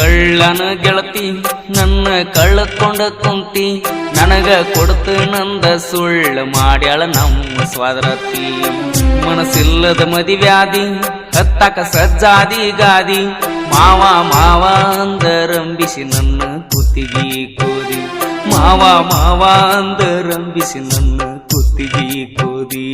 ಕಳ್ಳನ ಗೆಳತಿ ನನ್ನ ಕಳ್ಕೊಂಡ ಕುಂತಿ ನನಗ ಕೊಡ್ತು ನಂದ ಸುಳ್ಳು ಮಾಡ್ಯಾಳ ನಮ್ಮ ಸ್ವಾದರತಿ ಮನಸ್ಸಿಲ್ಲದ ಮದಿವ್ಯಾದಿ ಹತ್ತಾಕ ಸಜ್ಜಾದಿ ಗಾದಿ ಮಾವ ಮಾವ ಅಂದರಂಬಿಸಿ ನನ್ನ ಕುತ್ತಿಗೆ ಕೋದಿ ಮಾವ ಮಾವ ಅಂದರಂಬಿಸಿ ನನ್ನ ಕುತ್ತಿಗೆ ಕೋದಿ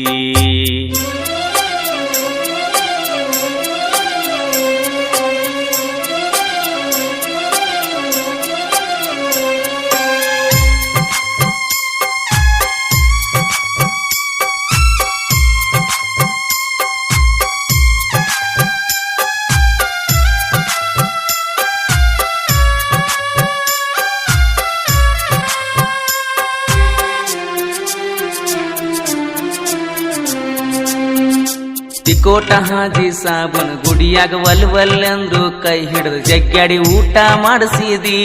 ತಿಕೋಟ ಹಾಜಿ ಸಾಬನ ಗುಡಿಯಾಗ ವಲ್ವಲ್ಲೆಂದು ಕೈ ಹಿಡಿದು ಜಗ್ಗಾಡಿ ಊಟ ಮಾಡಿಸಿದಿ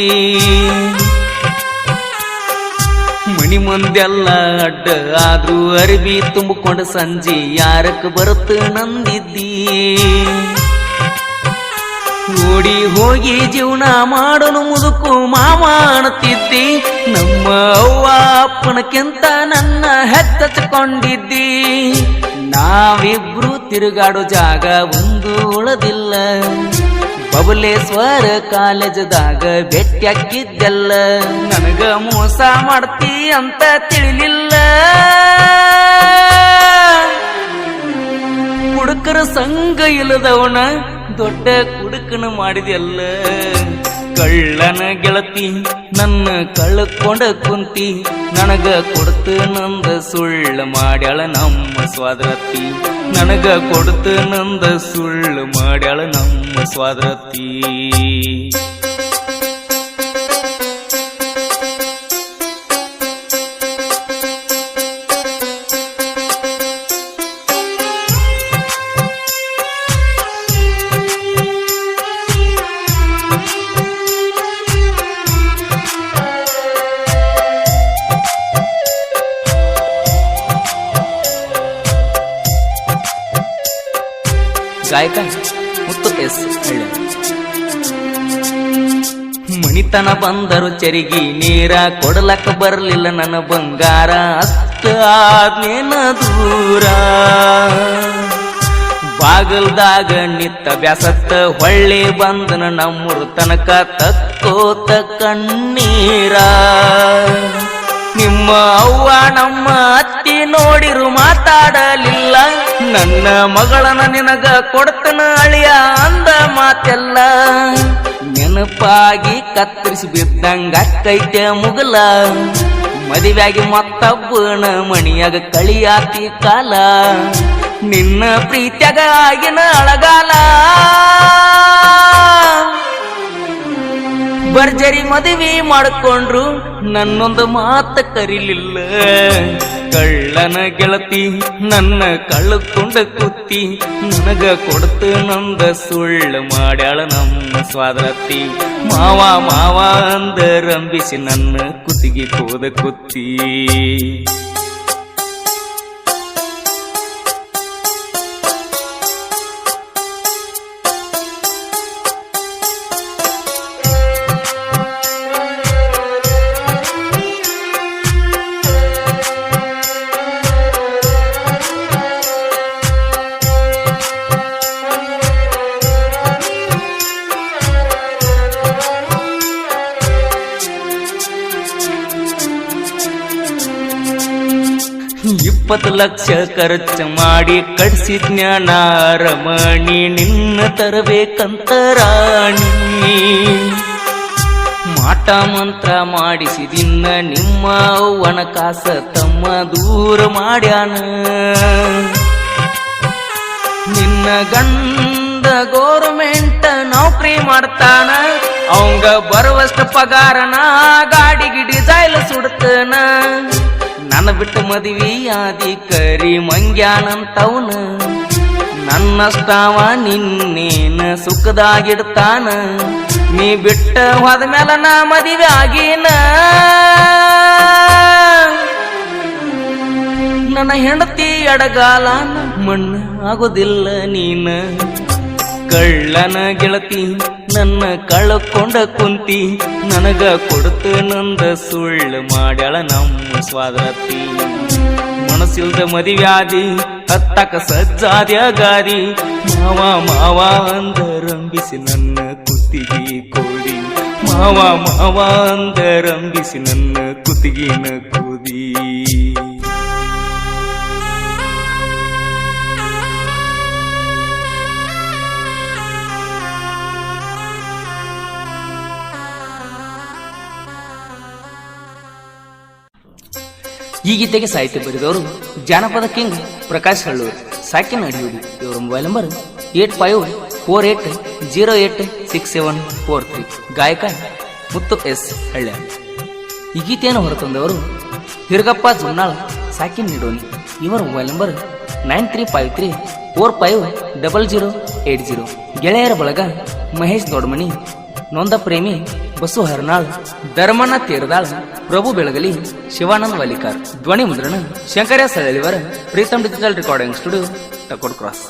ಮನಿ ಮಂದೆಲ್ಲ ಅಡ್ಡ ಆದ್ರೂ ಅರಿವಿ ತುಂಬಿಕೊಂಡು ಸಂಜೆ ಯಾರಕ್ಕೆ ಬರುತ್ತ ನಂದಿದ್ದಿ ಓಡಿ ಹೋಗಿ ಜೀವನ ಮಾಡಲು ಮುದುಕು ಮಾಮ ಅನ್ನುತ್ತಿದ್ದಿ ನಮ್ಮ ಅವ್ವ ಅಪ್ಪನಕ್ಕಿಂತ ನನ್ನ ಹೆತ್ತಚ್ಕೊಂಡಿದ್ದಿ ನಾವಿಬ್ರು ತಿರುಗಾಡೋ ಜಾಗ ಒಂದು ಉಳದಿಲ್ಲ ಬಬಲೇಶ್ವರ ಕಾಲೇಜದಾಗ ಭೇಟಿಯಾಗಿದ್ದೆಲ್ಲ ನನಗ ಮೋಸ ಮಾಡ್ತಿ ಅಂತ ತಿಳಿಲಿಲ್ಲ ಕುಡುಕರ ಸಂಘ ಇಲ್ಲದವನ ದೊಡ್ಡ ಕುಡುಕನ ಮಾಡಿದೆಲ್ಲ ಕಳ್ಳನ ಗೆಳತಿ ನನ್ನ ಕಳ್ಕೊಂಡ ಕುಂತಿ ನನಗ ಕೊಡ್ತು ನಂದ ಸುಳ್ಳು ಮಾಡ್ಯಾಳ ನಮ್ಮ ಸ್ವಾದರತಿ ನನಗ ಕೊಡ್ತು ನಂದ ಸುಳ್ಳು ಮಾಡ್ಯಾಳ ನಮ್ಮ ಸ್ವಾದರತಿ ಗಾಯಕ ಮುತ್ತು ಎಸ್ ಹಳ್ಳಿ ಮಣಿತನ ಬಂದರು ಚರಿಗಿ ನೀರ ಕೊಡಲಕ್ಕ ಬರಲಿಲ್ಲ ನನ್ನ ಬಂಗಾರ ಅಷ್ಟ ಆದ್ನೇನ ದೂರ ಬಾಗಲ್ದಾಗ ನಿತ್ತ ಬ್ಯಾಸತ್ತ ಹೊಳ್ಳಿ ಬಂದನ ನಮ್ಮೂರು ತನಕ ತಕ್ಕೋತ ಕಣ್ಣೀರ ನಿಮ್ಮ ಅವ್ವ ನಮ್ಮ ಅತ್ತಿ ನೋಡಿರು ಮಾತಾಡಲಿಲ್ಲ ನನ್ನ ಮಗಳನ ನಿನಗ ಕೊಡ್ತನ ಅಳಿಯ ಅಂದ ಮಾತೆಲ್ಲ ನೆನಪಾಗಿ ಕತ್ತರಿಸಿ ಬಿದ್ದಂಗ ಕೈತೆ ಮುಗಲ ಮದುವೆಯಾಗಿ ಮತ್ತೊಬ್ಬನ ಮಣಿಯಾಗ ಕಳಿಯಾತಿ ಕಾಲ ನಿನ್ನ ಪ್ರೀತ್ಯಾಗ ಆಗಿನ ಅಳಗಾಲ ಭರ್ಜರಿ ಮದುವೆ ಮಾಡಿಕೊಂಡ್ರು ನನ್ನೊಂದು ಮಾತ ಕರಿಲಿಲ್ಲ ಕಳ್ಳನ ಗೆಳತಿ ನನ್ನ ಕಳ್ಕೊಂಡ ಕುತ್ತಿ ನನಗ ಕೊಡ್ತು ನಂದ ಸುಳ್ಳು ಮಾಡ್ಯಾಳ ನಮ್ಮ ಸ್ವಾದರತಿ ಮಾವ ಮಾವ ಅಂದರಂಬಿಸಿ ನನ್ನ ಕುತ್ತಿಗೆ ಕೋದ ಕುತ್ತಿ $20 ಲಕ್ಷ ಖರ್ಚು ಮಾಡಿ ಕಟ್ಸಿದ್ನ್ಯ ರಮಣಿ ನಿನ್ನ ತರಬೇಕಂತ ರಾಣಿ ಮಾಟ ಮಂತ್ರ ಮಾಡಿಸಿದಿನ್ನ ನಿಮ್ಮ ಅವ್ವನ ಕಾಸ ತಮ್ಮ ದೂರ ಮಾಡ್ಯಾನ ನಿನ್ನ ಗಂಡ ಗೌರ್ಮೆಂಟ್ ನೌಕರಿ ಮಾಡ್ತಾನ ಅವಂಗ ಬರುವಷ್ಟು ಪಗಾರನ ಗಾಡಿಗೆ ಡಿಸೈಲ್ ಸುಡ್ತಾನ ನನ್ನ ಬಿಟ್ಟ ಮದುವೆ ಆದಿ ಕರಿ ಮಂಗ್ಯಾನಂತವನ ನನ್ನಷ್ಟವ ನಿನ್ನೇನ ಸುಖದಾಗಿಡ್ತಾನ ನೀ ಬಿಟ್ಟ ಹೋದ ಮೇಲೆ ನಾ ಮದುವೆ ಆಗಿನ ನನ್ನ ಹೆಂಡತಿ ಎಡಗಾಲ ಮಣ್ಣು ಆಗೋದಿಲ್ಲ ನೀನ ಕಳ್ಳನ ಗೆಳತಿ ನನ್ನ ಕಳ್ಕೊಂಡ ಕುಂತಿ ನನಗ ಕೊಡುತ್ತ ನಂದ ಸುಳ್ಳು ಮಾಡ್ಯಾಳ ನಮ್ಮ ಸ್ವಾದರತಿ ಮನಸ್ಸಿಲ್ದ ಮದಿವ್ಯಾದಿ ಹತ್ತಕ ಸಜ್ಜಾದ್ಯ ಗಾದಿ ಮಾವ ಮಾವ ಅಂದರಂಬಿಸಿ ನನ್ನ ಕುತ್ತಿಗೆ ಕೋಡಿ ಮಾವ ಮಾವ ಅಂದರಂಬಿಸಿ ನನ್ನ ಕುತ್ತಿಗಿನ ಕೂದಿ ಈ ಗೀತೆಗೆ ಸಾಹಿತ್ಯ ಬರೆದವರು ಜಾನಪದ ಕಿಂಗ್ ಪ್ರಕಾಶ್ ಹಳ್ಳೂರು ಸಾಕಿನ ಅಡಿಯೂರು. ಇವರ ಮೊಬೈಲ್ ನಂಬರ್ 8548086743. ಗಾಯಕ ಮುತ್ತು ಎಸ್ ಹಳ್ಳ್ಯ. ಈ ಗೀತೆಯನ್ನು ಹೊರತಂದವರು ಹಿರಗಪ್ಪ ಜುನ್ನಾಳ್ ಸಾಕಿನ್ ನಿಡೋನಿ. ಇವರ ಮೊಬೈಲ್ ನಂಬರ್ 9353450080. ಗೆಳೆಯರ ಬಳಗ ಮಹೇಶ್ ದೊಡ್ಮನಿ, ನೊಂದ ಪ್ರೇಮಿ ಬಸು ಹರ್ನಾಳ್, ಧರ್ಮಣ್ಣ ತೇರದಾಳ್, ಪ್ರಭು ಬೆಳಗಲಿ, ಶಿವಾನಂದ್ ವಾಲಿಕಾರ್. ಧ್ವನಿ ಮುದ್ರಣ ಶಂಕರ್ಯ ಸಳಲಿವರ, Pritam digital recording studio, Takod cross.